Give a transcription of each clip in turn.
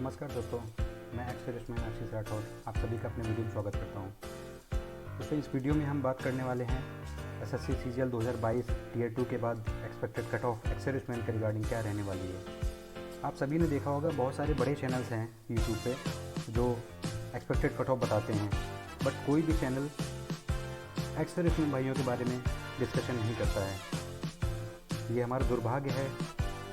नमस्कार दोस्तों, मैं एक्स-सर्विसमैन आशीष राठौर आप सभी का अपने वीडियो में स्वागत करता हूं। दोस्तों, इस वीडियो में हम बात करने वाले हैं एसएससी सीजीएल 2022 टियर 2 के बाद एक्सपेक्टेड कट ऑफ एक्स-सर्विसमैन के रिगार्डिंग क्या रहने वाली है। आप सभी ने देखा होगा, बहुत सारे बड़े चैनल्स हैं यूट्यूब पे जो एक्सपेक्टेड कट ऑफ बताते हैं, बट कोई भी चैनल एक्स-सर्विसमैन भाइयों के बारे में डिस्कशन नहीं करता है। ये हमारा दुर्भाग्य है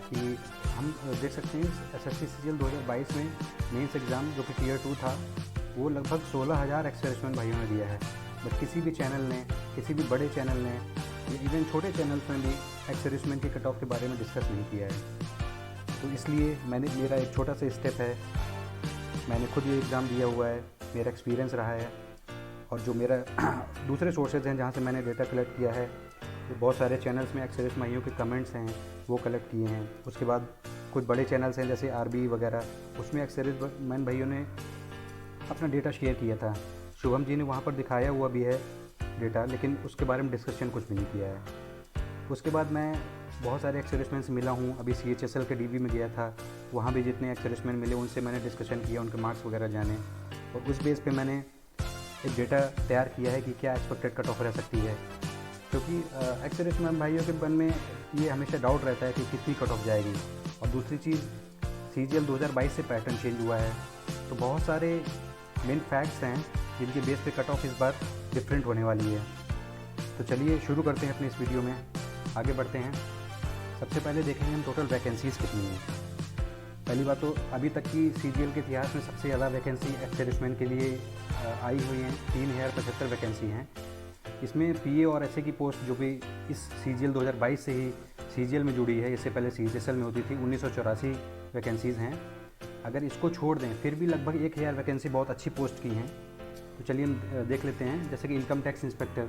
कि हम देख सकते हैं एसएससी सीजीएल 2022 में मेंस एग्ज़ाम जो कि टियर 2 था, वो लगभग 16,000 एक्स-सर्विसमैन भाइयों ने दिया है। बट किसी भी चैनल ने, किसी भी बड़े चैनल ने, इवन छोटे चैनल्स में भी एक्स-सर्विसमैन के कट ऑफ के बारे में डिस्कस नहीं किया है। तो इसलिए मेरा एक छोटा सा स्टेप है, मैंने खुद ये एग्ज़ाम दिया हुआ है, मेरा एक्सपीरियंस रहा है, और जो मेरा दूसरे सोर्सेज हैं जहाँ से मैंने डेटा कलेक्ट किया है, तो बहुत सारे चैनल्स में एक्स-सर्विस भाइयों के कमेंट्स हैं वो कलेक्ट किए हैं। उसके बाद कुछ बड़े चैनल्स हैं जैसे आरबी वगैरह, उसमें एक्स-सर्विसमैन भाइयों ने अपना डेटा शेयर किया था। शुभम जी ने वहाँ पर दिखाया हुआ भी है डेटा, लेकिन उसके बारे में डिस्कशन कुछ भी नहीं किया है। उसके बाद मैं बहुत सारे एक्स-सर्विसमैन से मिला हूँ। अभी CHSL के डीबी में गया था, वहाँ भी जितने एक्स-सर्विसमैन मिले उनसे मैंने डिस्कशन किया, उनके मार्क्स वगैरह जाने, और उस बेस पे मैंने एक डेटा तैयार किया है कि क्या एक्सपेक्टेड कट ऑफ रह सकती है। क्योंकि एक्स-सर्विसमैन भाइयों के मन में ये हमेशा डाउट रहता है कि कितनी कट ऑफ जाएगी। और दूसरी चीज़, सीजीएल 2022 से पैटर्न चेंज हुआ है, तो बहुत सारे मेन फैक्ट्स हैं जिनके बेस पे कट ऑफ इस बार डिफरेंट होने वाली है। तो चलिए शुरू करते हैं अपने इस वीडियो में, आगे बढ़ते हैं। सबसे पहले देखेंगे हम टोटल वैकेंसीज़ कितनी हैं। पहली बात तो अभी तक की सीजीएल के इतिहास में सबसे ज़्यादा वैकेंसी एक्स-सर्विसमैन के लिए आई हुई हैं, 3075 वैकेंसी हैं। इसमें पीए और एसए की पोस्ट जो भी इस सीजीएल 2022 से ही सीजीएल में जुड़ी है, इससे पहले CHSL में होती थी, 1984 वैकेंसीज़ हैं। अगर इसको छोड़ दें फिर भी लगभग 1000 वैकेंसी बहुत अच्छी पोस्ट की हैं। तो चलिए हम देख लेते हैं। जैसे कि इनकम टैक्स इंस्पेक्टर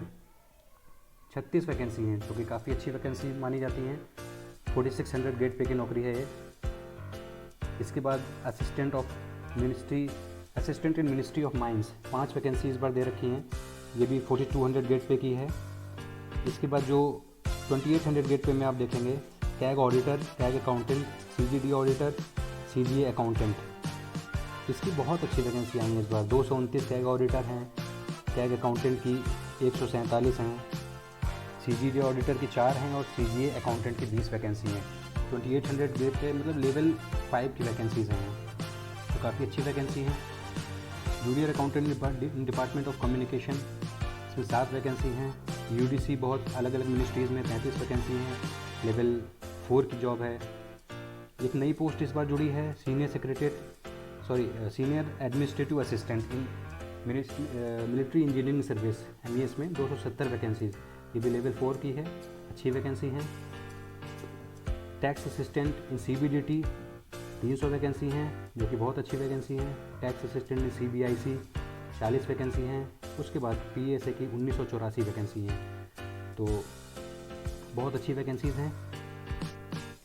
36 वैकेंसी हैं, जो कि काफ़ी अच्छी वैकेंसी मानी जाती हैं। 4600 ग्रेड पे की नौकरी है ये। इसके बाद assistant in ministry of mines 5 vacancy इस बार दे रखी हैं, ये भी 4200 ग्रेड पे की है। इसके बाद जो 2800 ग्रेड पे में आप देखेंगे, CAG auditor, CAG accountant, CGD auditor, CGA accountant, इसकी बहुत अच्छी वैकेंसी आई है इस बार। 229 कैग ऑडिटर हैं, कैग अकाउंटेंट की 147 हैं, CGD ऑडिटर की 4 हैं और CGA अकाउंटेंट की 20 वैकेंसी हैं। 2800 ग्रेड पे मतलब लेवल 5 की वैकेंसीज़ हैं, तो काफ़ी अच्छी वैकेंसी हैं। Junior accountant department of communication, इसमें 7 वैकेंसी हैं। UDC बहुत अलग अलग मिनिस्ट्रीज़ में 33 वैकेंसी हैं, लेवल 4 की जॉब है। एक नई पोस्ट इस बार जुड़ी है, senior administrative assistant in military engineering service, MES में 270 वैकेंसीज, ये भी लेवल 4 की है, अच्छी वैकेंसी हैं। Tax assistant in CBDT 300 vacancy हैं, जो कि बहुत अच्छी वैकेंसी हैं। Tax assistant in CBIC 40 vacancy हैं। उसके बाद PSA की 1984 वैकेंसी हैं, तो बहुत अच्छी वैकेंसीज़ हैं।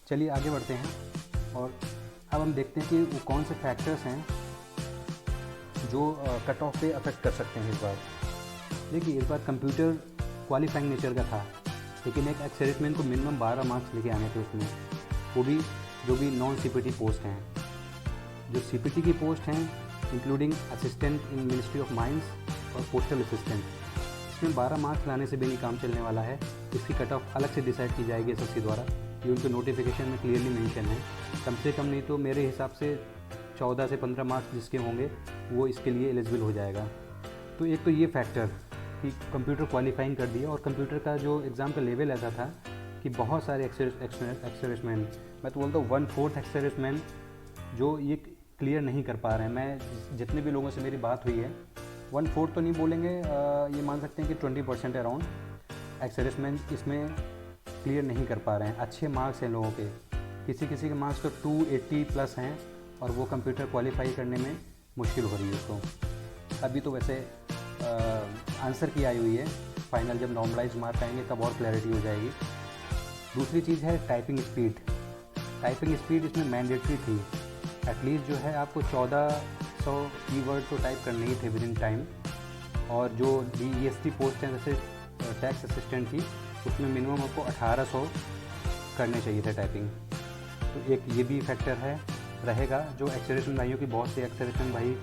चलिए आगे बढ़ते हैं और अब हम देखते हैं कि वो कौन से फैक्टर्स हैं जो कट ऑफ पे अफेक्ट कर सकते हैं इस बार। देखिए, इस बार कंप्यूटर क्वालिफाइंग नेचर का था, लेकिन एक एक्स-सर्विसमैन को मिनिमम 12 मार्क्स लेके आने थे उसमें, वो भी जो भी नॉन CPT पोस्ट हैं। जो CPT की पोस्ट हैं including assistant in ministry of mines और पोस्टल असिस्टेंट, इसमें 12 मार्क्स लाने से भी नहीं काम चलने वाला है। इसकी कट ऑफ अलग से डिसाइड की जाएगी SSC द्वारा, ये उनके नोटिफिकेशन में क्लियरली मेंशन है। कम से कम नहीं तो मेरे हिसाब से 14 से 15 मार्क्स जिसके होंगे वो इसके लिए एलिजिबल हो जाएगा। तो एक तो ये फैक्टर कि कंप्यूटर क्वालिफाइंग कर दिया, और कंप्यूटर का जो एग्ज़ाम का लेवल ऐसा था कि बहुत सारे एक्स-सर्विसमैन, मैं तो बोलता हूँ 1/4 एक्स-सर्विसमैन जो ये क्लियर नहीं कर पा रहे हैं। मैं जितने भी लोगों से मेरी बात हुई है, 1/4 तो नहीं बोलेंगे, ये मान सकते हैं कि 20% अराउंड एक्स-सर्विसमैन इसमें क्लियर नहीं कर पा रहे हैं। अच्छे मार्क्स हैं लोगों के, किसी किसी के मार्क्स तो 280 प्लस हैं, और वो कंप्यूटर क्वालिफाई करने में मुश्किल हो रही है उसको। अभी तो वैसे आंसर की आई हुई है, फाइनल जब नॉर्मलाइज मार्क आएंगे तब और क्लैरिटी हो जाएगी। दूसरी चीज़ है टाइपिंग स्पीड। टाइपिंग स्पीड इसमें मैंडेटरी थी, एटलीस्ट जो है आपको 1400 कीवर्ड तो टाइप करने ही थे विद इन टाइम। और जो DEST पोस्ट हैं जैसे टैक्स असिस्टेंट की, उसमें मिनिमम आपको 1800 करने चाहिए थे टाइपिंग। तो एक ये भी फैक्टर है। रहेगा। जो एक्सेलरेशन भाइयों की, बहुत से एक्सेलरेशन भाई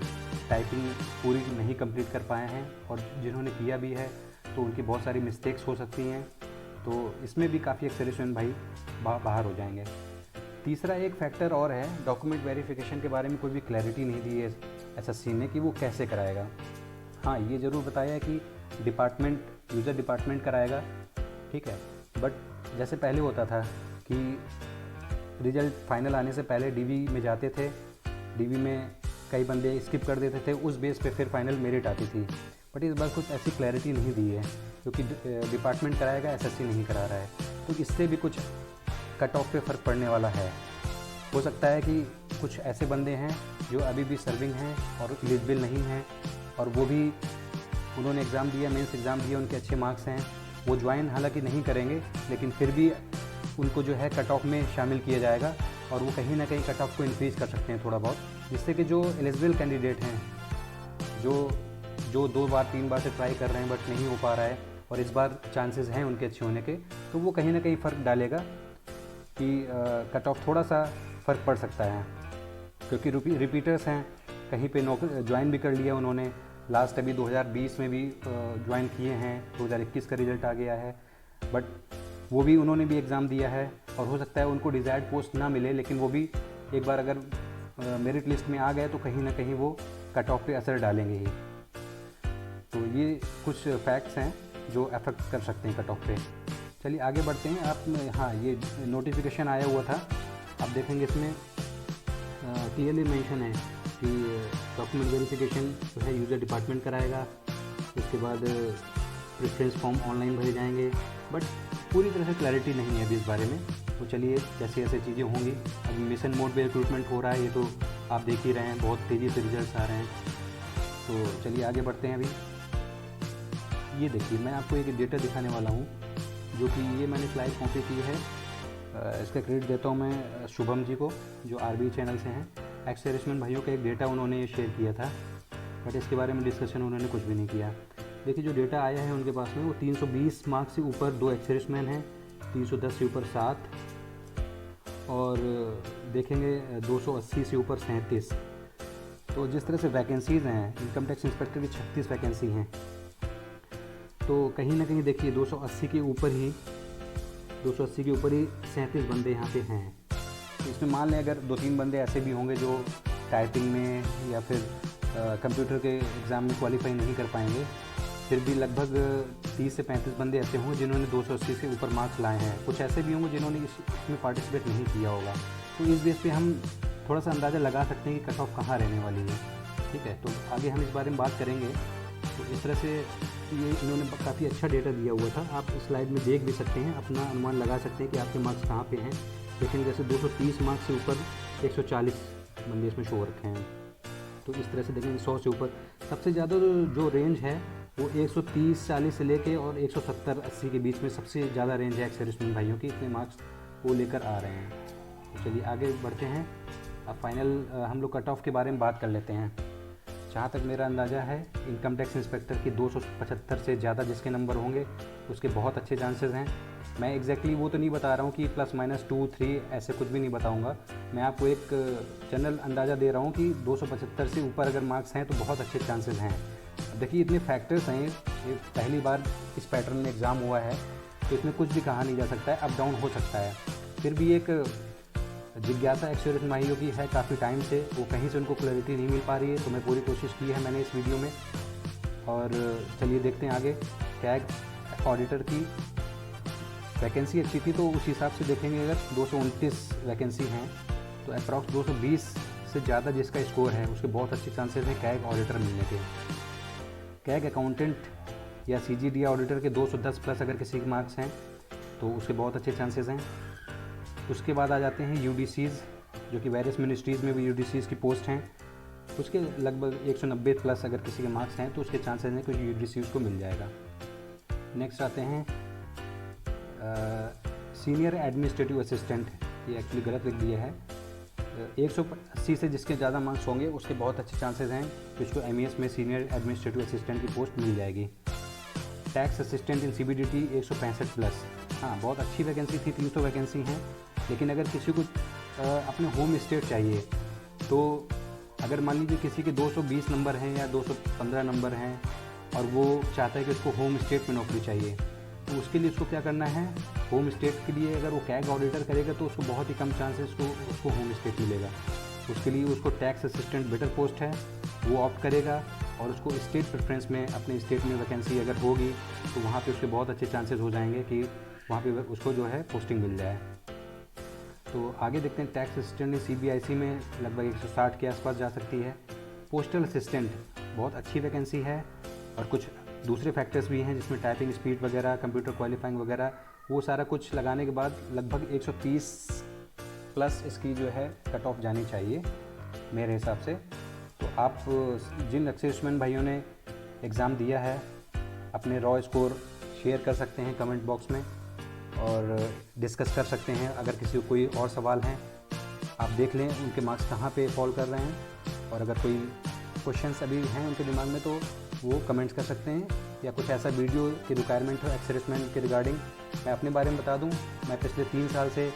टाइपिंग पूरी नहीं कंप्लीट कर पाए हैं, और जिन्होंने किया भी है तो उनकी बहुत सारी मिस्टेक्स हो सकती हैं, तो इसमें भी काफ़ी एक्सेलरेशन भाई बाहर हो जाएंगे। तीसरा एक फैक्टर और है, डॉक्यूमेंट वेरिफिकेशन के बारे में कोई भी क्लैरिटी नहीं दी है एसएससी ने कि वो कैसे कराएगा। हाँ, ये ज़रूर बताया है कि यूज़र डिपार्टमेंट कराएगा, ठीक है, बट जैसे पहले होता था कि रिजल्ट फाइनल आने से पहले डीवी में जाते थे, डीवी में कई बंदे स्किप कर देते थे, उस बेस पे फिर फाइनल मेरिट आती थी। बट इस बार कुछ ऐसी क्लैरिटी नहीं दी है, क्योंकि डिपार्टमेंट कराएगा, एसएससी नहीं करा रहा है, तो इससे भी कुछ कट ऑफ पे फ़र्क पड़ने वाला है। हो सकता है कि कुछ ऐसे बंदे हैं जो अभी भी सर्विंग हैं और एलिजिबल नहीं हैं, और वो भी उन्होंने एग्ज़ाम दिया, मेंस एग्ज़ाम दिया, उनके अच्छे मार्क्स हैं, वो ज्वाइन हालांकि नहीं करेंगे, लेकिन फिर भी उनको जो है कट ऑफ में शामिल किया जाएगा, और वो कहीं ना कहीं कट ऑफ को इंक्रीज़ कर सकते हैं थोड़ा बहुत, जिससे कि जो एलिजिबल कैंडिडेट हैं, जो 2 बार 3 बार से ट्राई कर रहे हैं बट नहीं हो पा रहा है, और इस बार चांसेस हैं उनके अच्छे होने के, तो वो कहीं ना कहीं फ़र्क डालेगा कि कट ऑफ थोड़ा सा फ़र्क पड़ सकता है, क्योंकि रिपीटर्स हैं, कहीं पे नौकरी ज्वाइन भी कर लिया उन्होंने, लास्ट अभी 2020 में भी ज्वाइन किए हैं, 2021 का रिज़ल्ट आ गया है, बट वो भी उन्होंने भी एग्ज़ाम दिया है, और हो सकता है उनको डिज़ायर्ड पोस्ट ना मिले, लेकिन वो भी एक बार अगर मेरिट लिस्ट में आ गए तो कहीं ना कहीं वो कट ऑफ पे असर डालेंगे ही। तो ये कुछ फैक्ट्स हैं जो अफेक्ट कर सकते हैं कट ऑफ पे। चलिए आगे बढ़ते हैं। आप हाँ, ये नोटिफिकेशन आया हुआ था, आप देखेंगे इसमें क्लियरली मेंशन है कि डॉक्यूमेंट वेरिफिकेशन जो है यूज़र डिपार्टमेंट कराएगा, उसके बाद प्रेफरेंस फॉर्म ऑनलाइन भरे जाएंगे, बट पूरी तरह से क्लैरिटी नहीं है अभी इस बारे में। तो चलिए जैसे जैसे चीज़ें होंगी, अभी मिशन मोड पे रिक्रूटमेंट हो रहा है, ये तो आप देख ही रहे हैं, बहुत तेज़ी से रिजल्ट आ रहे हैं। तो चलिए आगे बढ़ते हैं। अभी ये देखिए, मैं आपको एक डेटा दिखाने वाला हूँ, जो कि ये मैंने स्लाइड कॉपी की है, इसका क्रेडिट देता हूँ मैं शुभम जी को, जो आरबी चैनल से हैं। एक्स-सर्विसमैन भाइयों का एक डेटा उन्होंने शेयर किया था, बट इसके बारे में डिस्कशन उन्होंने कुछ भी नहीं किया। देखिए जो डेटा आया है उनके पास में, वो 320 मार्क्स से ऊपर 2 एक्स-सर्विसमैन हैं, 310 से ऊपर 7, और देखेंगे 280 से ऊपर 37। तो जिस तरह से वैकेंसीज़ हैं, इनकम टैक्स इंस्पेक्टर की 36 वैकेंसी हैं, तो कहीं ना कहीं देखिए 280 के ऊपर ही 37 बंदे यहाँ पे हैं। तो इसमें मान लें अगर 2-3 बंदे ऐसे भी होंगे जो टाइपिंग में या फिर कंप्यूटर के एग्ज़ाम में क्वालिफाई नहीं कर पाएंगे, फिर भी लगभग 30 से 35 बंदे ऐसे होंगे जिन्होंने 280 से ऊपर मार्क्स लाए हैं। कुछ ऐसे भी होंगे जिन्होंने इसमें पार्टिसिपेट नहीं किया होगा। तो इस बेस पे हम थोड़ा सा अंदाज़ा लगा सकते हैं कि कट ऑफ कहाँ रहने वाली है, ठीक है। तो आगे हम इस बारे में बात करेंगे। तो इस तरह से ये इन्होंने काफ़ी अच्छा डेटा दिया हुआ था, आप इस स्लाइड में देख भी सकते हैं, अपना अनुमान लगा सकते हैं कि आपके मार्क्स कहाँ पे हैं। लेकिन जैसे 230 मार्क्स से ऊपर 140 बंदे इसमें शो रखे हैं। तो इस तरह से देखेंगे 100 से ऊपर सबसे ज़्यादा जो रेंज है वो 130-40 से लेके और 170-80 के बीच में सबसे ज़्यादा रेंज है एक्स-सर्विसमैन भाइयों की, इतने मार्क्स वो लेकर आ रहे हैं। तो चलिए आगे बढ़ते हैं। अब फाइनल हम लोग कट ऑफ के बारे में बात कर लेते हैं। जहाँ तक मेरा अंदाज़ा है, इनकम टैक्स इंस्पेक्टर की 275 से ज़्यादा जिसके नंबर होंगे उसके बहुत अच्छे चांसेस हैं। मैं एग्जैक्टली वो तो नहीं बता रहा हूँ कि +-2-3 ऐसे कुछ भी नहीं बताऊँगा, मैं आपको एक जनरल अंदाज़ा दे रहा हूँ कि 275 से ऊपर अगर मार्क्स हैं तो बहुत अच्छे चांसेस हैं। देखिए इतने फैक्टर्स हैं, ये पहली बार इस पैटर्न में एग्ज़ाम हुआ है, तो इसमें कुछ भी कहा नहीं जा सकता है, अप डाउन हो सकता है। फिर भी एक जिज्ञासा एक्स-सर्विसमैन भाइयों की है काफ़ी टाइम से, वो कहीं से उनको क्लैरिटी नहीं मिल पा रही है, तो मैं पूरी कोशिश की है मैंने इस वीडियो में। और चलिए देखते हैं आगे। कैग ऑडिटर की वैकेंसी अच्छी थी, तो उस हिसाब से देखेंगे अगर 229 वैकेंसी हैं तो अप्रॉक्स 220 से ज़्यादा जिसका स्कोर है उसके बहुत अच्छे चांसेस हैं कैग ऑडिटर मिलने के। कैग अकाउंटेंट या CGDA ऑडिटर के 210 प्लस अगर किसी के मार्क्स हैं तो उसके बहुत अच्छे चांसेस हैं। उसके बाद आ जाते हैं UDCs, जो कि वेरियस मिनिस्ट्रीज़ में भी UDCs की पोस्ट हैं, उसके लगभग 190 प्लस अगर किसी के मार्क्स हैं तो उसके चांसेस हैं कि UDCs को मिल जाएगा। नेक्स्ट आते हैं सीनियर एडमिनिस्ट्रेटिव असिस्टेंट, ये एक्चुअली गलत लिख दिया है। 180 से जिसके ज़्यादा मार्क्स होंगे उसके बहुत अच्छे चांसेस हैं कि उसको MES में सीनियर एडमिनिस्ट्रेटिव असिस्टेंट की पोस्ट मिल जाएगी। Tax assistant in CBDT 165 plus, हाँ बहुत अच्छी वैकेंसी थी, 300 वैकेंसी हैं। लेकिन अगर किसी को अपने होम स्टेट चाहिए तो अगर मान लीजिए किसी के 220 नंबर हैं या 215 नंबर हैं और वो चाहता है कि उसको होम स्टेट में नौकरी चाहिए, तो उसके लिए उसको क्या करना है, होम स्टेट के लिए अगर वो कैग ऑडिटर करेगा तो उसको बहुत ही कम चांसेस उसको होम स्टेट मिलेगा। उसके लिए उसको टैक्स असिस्टेंट बेटर पोस्ट है, वो ऑप्ट करेगा और उसको स्टेट प्रेफरेंस में अपने स्टेट में वैकेंसी अगर होगी तो वहाँ पे उसके बहुत अच्छे चांसेस हो जाएंगे कि वहाँ पे उसको जो है पोस्टिंग मिल जाए। तो आगे देखते हैं, टैक्स असिस्टेंट CBIC में लगभग 160 के आसपास जा सकती है। पोस्टल असिस्टेंट बहुत अच्छी वैकेंसी है और कुछ दूसरे फैक्टर्स भी हैं जिसमें टाइपिंग स्पीड वगैरह, कंप्यूटर क्वालिफाइंग वगैरह, वो सारा कुछ लगाने के बाद लगभग 130 प्लस इसकी जो है कट ऑफ जानी चाहिए मेरे हिसाब से। तो आप जिन एक्स-सर्विसमैन भाइयों ने एग्ज़ाम दिया है अपने रॉ स्कोर शेयर कर सकते हैं कमेंट बॉक्स में और डिस्कस कर सकते हैं। अगर किसी को कोई और सवाल हैं आप देख लें उनके मार्क्स कहाँ पे फॉल कर रहे हैं, और अगर कोई क्वेश्चंस अभी हैं उनके दिमाग में तो वो कमेंट्स कर सकते हैं, या कुछ ऐसा वीडियो की रिक्वायरमेंट हो एक्स-सर्विसमैन के रिगार्डिंग। मैं अपने बारे में बता दूं, मैं पिछले 3 साल से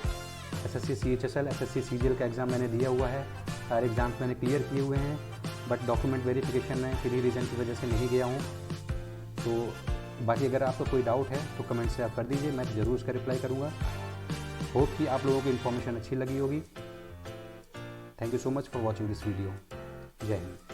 SSC CHSL SSC CGL का एग्ज़ाम मैंने दिया हुआ है, सारे एग्ज़ाम्स मैंने क्लियर किए हुए हैं, बट डॉक्यूमेंट वेरिफिकेशन में किसी रीज़न की वजह से नहीं गया हूँ। तो बाकी अगर आपको कोई डाउट है तो कमेंट से आप कर दीजिए, मैं ज़रूर उसका रिप्लाई करूँगा। होप कि आप लोगों को इन्फॉर्मेशन अच्छी लगी होगी। Thank you so much for watching this video. जय हिंद।